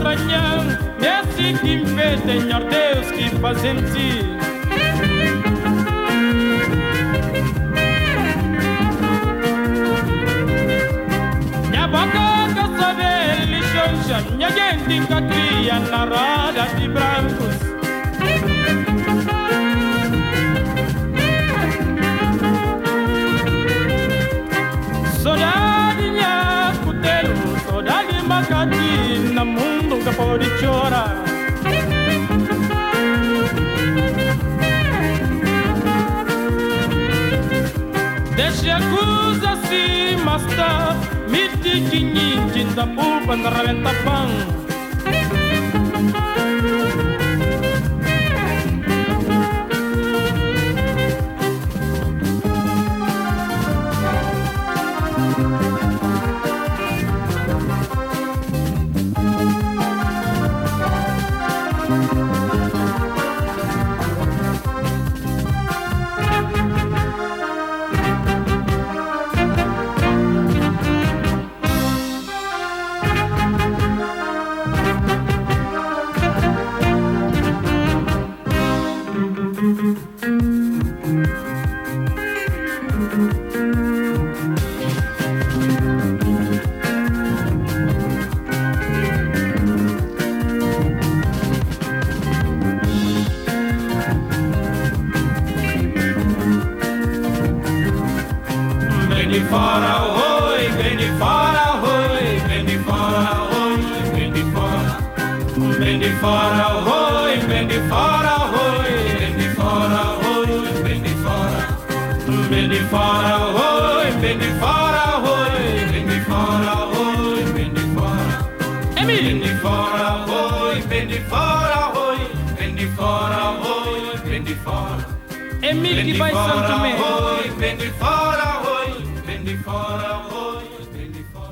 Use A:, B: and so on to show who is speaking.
A: estranhão, esse que me fez, Senhor Deus, que fazem-te. Minha boca que sabe lixoncha, minha gente que cria na roda de brancos. Saudade minha cutelo, saudade macati, na mundo que pode chorar. Deixa a coisa assim, mas tá, me tiquinho, da pulpa, na reventa pão.
B: Vem de fora, oi, vem de fora, oi, vem de fora, oi, vem de fora. Vem de fora, oi, vem de fora, oi, vem de fora, oi, vem de fora. Vem de fora, oi, vem de fora, oi, vem de fora, oi, vem de fora. Vem de fora, oi, vem de fora, oi, vem de fora, oi, vem de fora.
A: Emílio que vai Santo Tomé.
B: Oi, vem de fora, oi, vem de fora, oi, vem de fora.